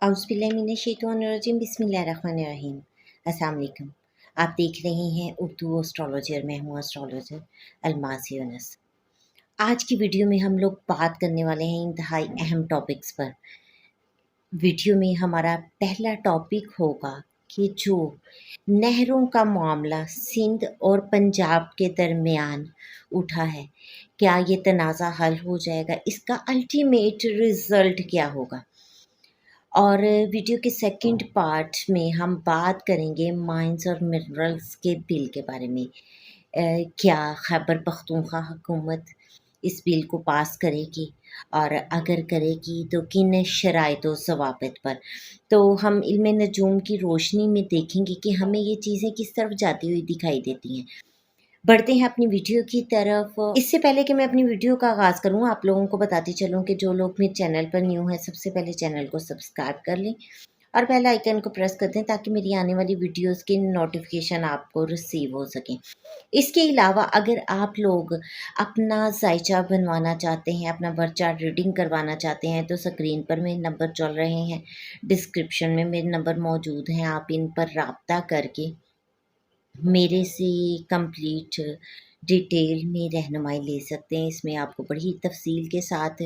औज़ुबिल्लाहिमिनश्शैतानिर्रजीम बिस्मिल्लाहिर्रहमानिर्रहीम। अस्सलाम वालेकुम। आप देख रहे हैं उर्दू एस्ट्रोलॉजर, मैं हूँ एस्ट्रोलॉजर अलमास यूनुस। आज की वीडियो में हम लोग बात करने वाले हैं इंतहाई अहम टॉपिक्स पर। वीडियो में हमारा पहला टॉपिक होगा कि जो नहरों का मामला सिंध और पंजाब के दरमियान उठा है, क्या ये तनाज़ा हल हो जाएगा? इसका अल्टीमेट रिज़ल्ट क्या होगा? और वीडियो के सेकंड पार्ट में हम बात करेंगे माइंस और मिनरल्स के बिल के बारे में। क्या खैबर पख्तूनख्वा हुकूमत इस बिल को पास करेगी, और अगर करेगी तो किन शराइत व ज़वाबित पर। तो हम इल्म नजूम की रोशनी में देखेंगे कि हमें ये चीज़ें किस तरफ जाती हुई दिखाई देती हैं। बढ़ते हैं अपनी वीडियो की तरफ। इससे पहले कि मैं अपनी वीडियो का आगाज़ करूँ, आप लोगों को बताती चलूँ कि जो लोग मेरे चैनल पर न्यू हैं, सबसे पहले चैनल को सब्सक्राइब कर लें और बेल आइकन को प्रेस कर दें ताकि मेरी आने वाली वीडियोस की नोटिफिकेशन आपको रिसीव हो सकें। इसके अलावा अगर आप लोग अपना जायचा बनवाना चाहते हैं, अपना बर्थ चार्ट रीडिंग करवाना चाहते हैं, तो स्क्रीन पर मेरे नंबर चल रहे हैं, डिस्क्रिप्शन में मेरे नंबर मौजूद हैं। आप इन पर राब्ता करके मेरे से कंप्लीट डिटेल में रहनुमाई ले सकते हैं। इसमें आपको बड़ी तफसील के साथ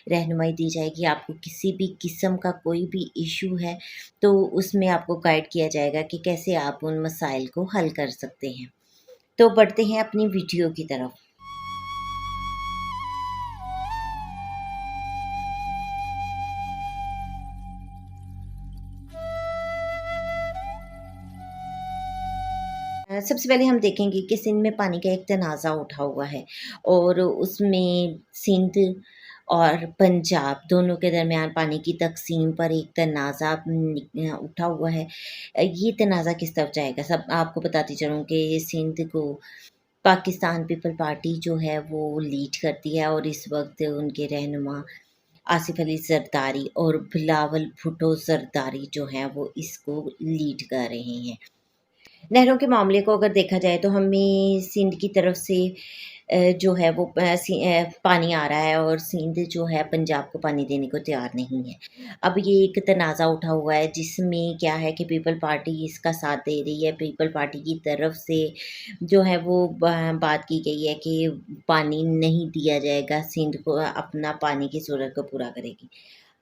रहनुमाई दी जाएगी। आपको किसी भी किस्म का कोई भी इशू है तो उसमें आपको गाइड किया जाएगा कि कैसे आप उन मसाइल को हल कर सकते हैं। तो बढ़ते हैं अपनी वीडियो की तरफ। सबसे पहले हम देखेंगे कि सिंध में पानी का एक तनाज़ा उठा हुआ है और उसमें सिंध और पंजाब दोनों के दरमियान पानी की तक़सीम पर एक तनाज़ा उठा हुआ है। ये तनाज़ा किस तरफ जाएगा? सब आपको बताती चलूँ कि सिंध को पाकिस्तान पीपल पार्टी जो है वो लीड करती है और इस वक्त उनके रहनुमा आसिफ अली ज़रदारी और बिलावल भुट्टो ज़रदारी जो हैं वो इसको लीड कर रहे हैं। नहरों के मामले को अगर देखा जाए तो हमें सिंध की तरफ से जो है वो पानी आ रहा है और सिंध जो है पंजाब को पानी देने को तैयार नहीं है। अब ये एक तनाज़ा उठा हुआ है जिसमें क्या है कि पीपल पार्टी इसका साथ दे रही है। पीपल पार्टी की तरफ से जो है वो बात की गई है कि पानी नहीं दिया जाएगा, सिंध को अपना पानी की ज़रूरत को पूरा करेगी।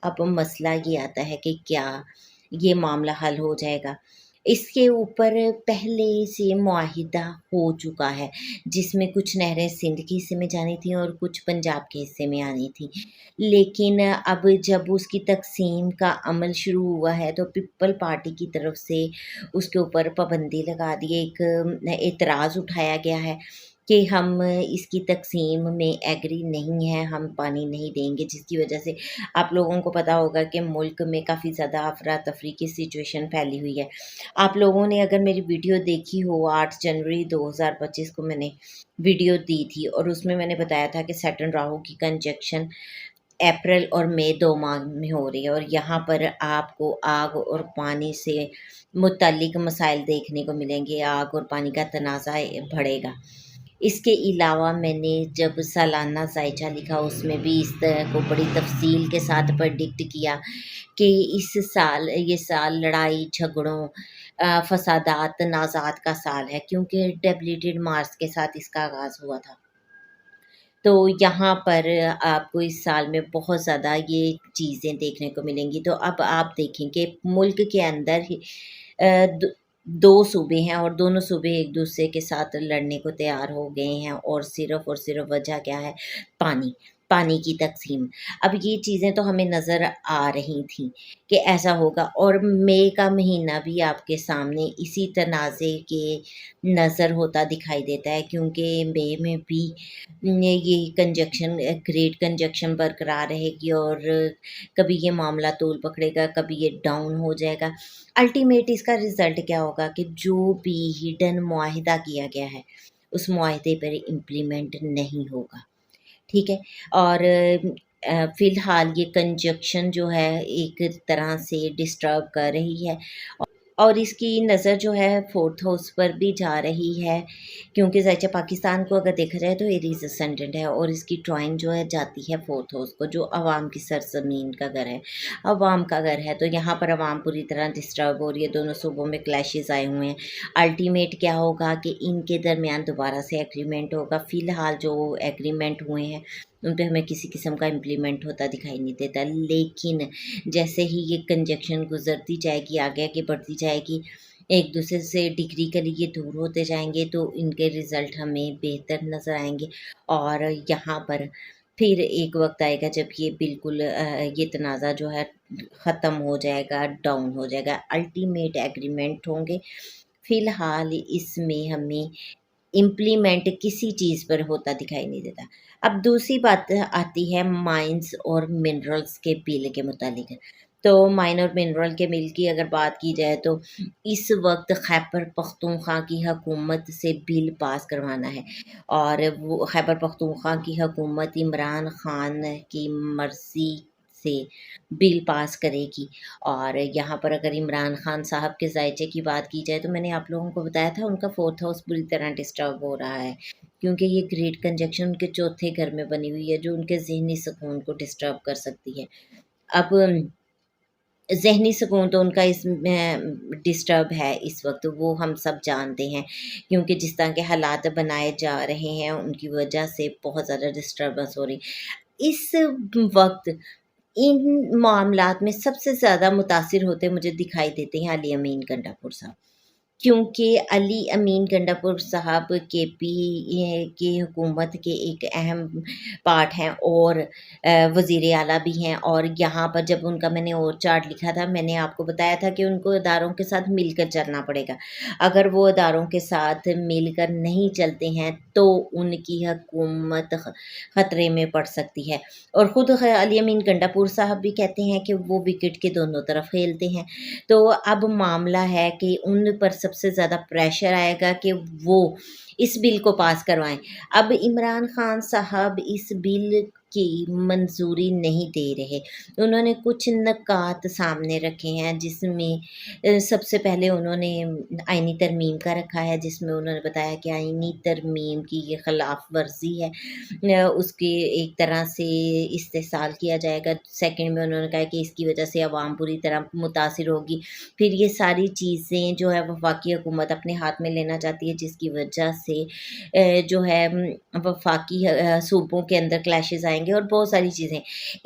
अब मसला ये आता है कि क्या ये मामला हल हो जाएगा? इसके ऊपर पहले से मुआहिदा हो चुका है, जिसमें कुछ नहरें सिंध के हिस्से में जानी थी और कुछ पंजाब के हिस्से में आनी थी। लेकिन अब जब उसकी तक़सीम का अमल शुरू हुआ है तो पीपल पार्टी की तरफ से उसके ऊपर पाबंदी लगा दी है। एक एतराज़ उठाया गया है कि हम इसकी तक़सीम में एग्री नहीं हैं, हम पानी नहीं देंगे, जिसकी वजह से आप लोगों को पता होगा कि मुल्क में काफ़ी ज़्यादा अफरा-तफरी की सिचुएशन फैली हुई है। आप लोगों ने अगर मेरी वीडियो देखी हो, 8 जनवरी 2025 को मैंने वीडियो दी थी और उसमें मैंने बताया था कि सैटर्न राहु की कंजंक्शन अप्रैल और मई 2 माह में हो रही है और यहाँ पर आपको आग और पानी से मुतल्लिक मसाइल देखने को मिलेंगे। आग और पानी का तनाज़ा बढ़ेगा। इसके अलावा मैंने जब सालाना जायचा लिखा उसमें भी इस तरह को बड़ी तफसील के साथ प्रेडिक्ट किया कि इस साल ये साल लड़ाई झगड़ों फसादात तनाज़ात का साल है, क्योंकि डेबिलिटेड मार्स के साथ इसका आगाज़ हुआ था। तो यहाँ पर आपको इस साल में बहुत ज़्यादा ये चीज़ें देखने को मिलेंगी। तो अब आप देखें कि मुल्क के अंदर ही अ, द 2 सूबे हैं और दोनों सूबे एक-दूसरे के साथ लड़ने को तैयार हो गए हैं और सिर्फ़ वजह क्या है? पानी, पानी की तक़सीम। अब ये चीज़ें तो हमें नज़र आ रही थीं कि ऐसा होगा और मई का महीना भी आपके सामने इसी तनाज़े के नज़र होता दिखाई देता है, क्योंकि मई में भी ये कंजक्शन ग्रेट कंजक्शन बरकरार रहेगी और कभी ये मामला तूल पकड़ेगा, कभी ये डाउन हो जाएगा। अल्टीमेट इसका रिज़ल्ट क्या होगा कि जो भी हिडन मुआहिदा किया गया है, उस मुआहिदे पर इम्प्लीमेंट नहीं होगा, ठीक है? और फ़िलहाल ये कंजक्शन जो है एक तरह से डिस्टर्ब कर रही है। और इसकी नज़र जो है फोर्थ हाउस पर भी जा रही है, क्योंकि ज़ायचा पाकिस्तान को अगर देखा जाए तो एरीज़ असेंडेंट है और इसकी ट्राइन जो है जाती है फोर्थ हाउस को, जो अवाम की सरजमीन का घर है, अवाम का घर है। तो यहाँ पर अवाम पूरी तरह डिस्टर्ब हो रही है, दोनों सूबों में क्लैशेस आए हुए हैं। अल्टीमेट क्या होगा कि इनके दरमियान दोबारा से एग्रीमेंट होगा। फ़िलहाल जो एग्रीमेंट हुए हैं उन पे हमें किसी किस्म का इम्प्लीमेंट होता दिखाई नहीं देता, लेकिन जैसे ही ये कंजक्शन गुजरती जाएगी, आगे आगे बढ़ती जाएगी, एक दूसरे से डिग्रीकली ये दूर होते जाएंगे, तो इनके रिज़ल्ट हमें बेहतर नज़र आएंगे। और यहाँ पर फिर एक वक्त आएगा जब ये बिल्कुल ये तनाज़ा जो है ख़त्म हो जाएगा, डाउन हो जाएगा, अल्टीमेट एग्रीमेंट होंगे। फ़िलहाल इसमें हमें इम्प्लीमेंट किसी चीज़ पर होता दिखाई नहीं देता। अब दूसरी बात आती है माइन्स और मिनरल्स के बिल के मुतालिक। तो माइन और मिनरल के बिल की अगर बात की जाए तो इस वक़्त खैबर पख्तूनख्वा की हुकूमत से बिल पास करवाना है, और वो खैबर पख्तूनख्वा की हुकूमत इमरान ख़ान की मर्ज़ी से बिल पास करेगी। और यहाँ पर अगर इमरान ख़ान साहब के ज़ायचे की बात की जाए तो मैंने आप लोगों को बताया था उनका फोर्थ हाउस बुरी तरह डिस्टर्ब हो रहा है, क्योंकि ये ग्रेट कंजंक्शन उनके चौथे घर में बनी हुई है, जो उनके ज़हनी सुकून को डिस्टर्ब कर सकती है। अब ज़हनी सुकून तो उनका इसमें डिस्टर्ब है इस वक़्त, वो हम सब जानते हैं, क्योंकि जिस तरह के हालात बनाए जा रहे हैं उनकी वजह से बहुत ज़्यादा डिस्टर्बेंस हो रही। इस वक़्त इन मामलात में सबसे ज़्यादा मुतासिर होते मुझे दिखाई देते हैं अली अमीन गंडापुर साहब। क्योंकि अली अमीन गंडापुर साहब केपी की हुकूमत के एक अहम पार्ट हैं, और वज़ीर आला भी हैं। और यहाँ पर जब उनका मैंने और चार्ट लिखा था, मैंने आपको बताया था कि उनको इदारों के साथ मिलकर चलना पड़ेगा। अगर वो इदारों के साथ मिलकर नहीं चलते हैं तो उनकी हुकूमत ख़तरे में पड़ सकती है। और ख़ुद अली अमीन गंडापुर साहब भी कहते हैं कि वो विकेट के दोनों तरफ खेलते हैं। तो अब मामला है कि उन पर सबसे ज़्यादा प्रेशर आएगा कि वो इस बिल को पास करवाएँ। अब इमरान ख़ान साहब इस बिल की मंजूरी नहीं दे रहे। उन्होंने कुछ नुकात सामने रखे हैं, जिसमें सबसे पहले उन्होंने आईनी तरमीम का रखा है, जिसमें उन्होंने बताया कि आईनी तरमीम की ये खिलाफ वर्जी है, उसके एक तरह से इस्तेहसाल किया जाएगा। सेकंड में उन्होंने कहा कि इसकी वजह से अवाम पूरी तरह मुतासिर होगी। फिर ये सारी चीज़ें जो है वफाकी हुकूमत अपने हाथ में लेना चाहती है, जिसकी वजह से जो है वफाकी सूबों के अंदर क्लैशेस आएंगे और बहुत सारी चीज़ें।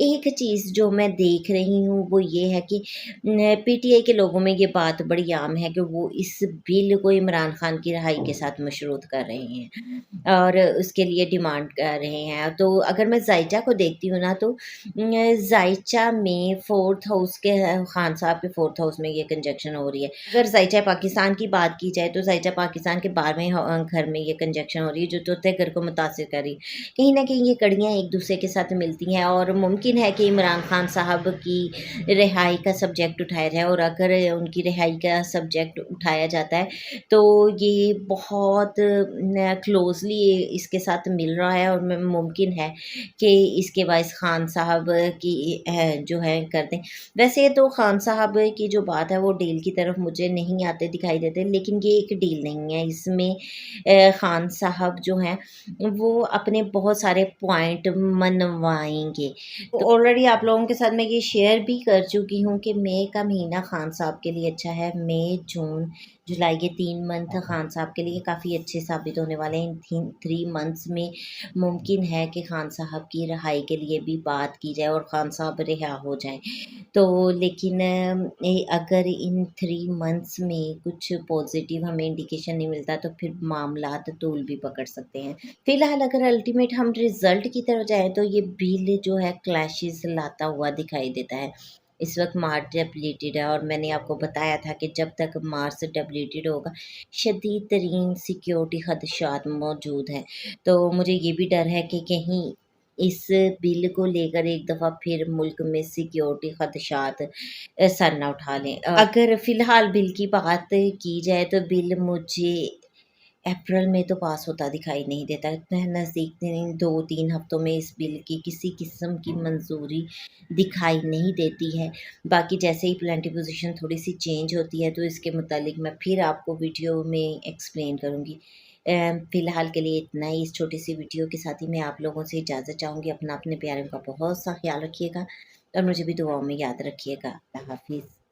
एक चीज़ जो मैं देख रही हूँ वो ये है कि पीटीआई के लोगों में ये बात बड़ी आम है कि वो इस बिल को इमरान खान की रिहाई के साथ मशरूत कर रहे हैं और उसके लिए डिमांड कर रहे हैं। तो अगर मैं ज़ायचा को देखती हूँ ना, तो ज़ायचा में फोर्थ हाउस के खान साहब के फोर्थ हाउस में ये कंजक्शन हो रही है। अगर ज़ायचा पाकिस्तान की बात की जाए तो ज़ायचा पाकिस्तान के 12वें घर में ये कंजक्शन हो रही है, जो चौथे घर को मुतासिर कर रही है। कहीं न कहीं ये कड़ियाँ एक दूसरे के साथ मिलती हैं, और मुमकिन है कि इमरान खान साहब की रिहाई का सब्जेक्ट उठाया जाए। और अगर उनकी रिहाई का सब्जेक्ट उठाया जाता है तो ये बहुत क्लोज़ली इसके साथ मिल रहा है, और मुमकिन है कि इसके बायस खान साहब की जो है कर दें। वैसे तो खान साहब की जो बात है वो डील की तरफ मुझे नहीं आते दिखाई देते, लेकिन ये एक डील नहीं है। इसमें खान साहब जो हैं वो अपने बहुत सारे पॉइंट मनवाएँगे। तो ऑलरेडी आप लोगों के साथ मैं ये शेयर भी कर चुकी हूँ कि मई का महीना खान साहब के लिए अच्छा है। मई, जून, जुलाई के 3 मंथ खान साहब के लिए काफ़ी अच्छे साबित होने वाले हैं। इन 3 मंथ्स में मुमकिन है कि खान साहब की रिहाई के लिए भी बात की जाए और खान साहब रिहा हो जाएँ। तो लेकिन अगर इन 3 मंथ्स में कुछ पॉज़िटिव हमें इंडिकेशन नहीं मिलता तो फिर मामलात तूल भी पकड़ सकते हैं। फ़िलहाल अगर अल्टीमेट हम रिज़ल्ट की तरफ जाएँ तो ये बिल जो है क्लैशेस लाता हुआ दिखाई देता है। इस वक़्त मार्च डिप्लीटेड है, और मैंने आपको बताया था कि जब तक मार्च डिप्लीटेड होगा शदीद तरीन सिक्योरिटी ख़दशात मौजूद हैं। तो मुझे ये भी डर है कि कहीं इस बिल को लेकर एक दफ़ा फिर मुल्क में सिक्योरिटी ख़दशात सर ना उठा लें। अगर फ़िलहाल बिल की बात की जाए तो बिल मुझे अप्रैल में तो पास होता दिखाई नहीं देता। नज़दीक 2-3 हफ्तों में इस बिल की किसी किस्म की मंजूरी दिखाई नहीं देती है। बाकी जैसे ही प्लानिटरी पोजीशन थोड़ी सी चेंज होती है तो इसके मुतालिक मैं फिर आपको वीडियो में एक्सप्लेन करूँगी। फ़िलहाल के लिए इतना ही। इस छोटी सी वीडियो के साथ ही मैं आप लोगों से इजाज़त चाहूँगी। अपना अपने प्यारों का बहुत सा ख्याल रखिएगा और मुझे भी दुआओं में याद रखिएगा। अल्लाह हाफ़िज़।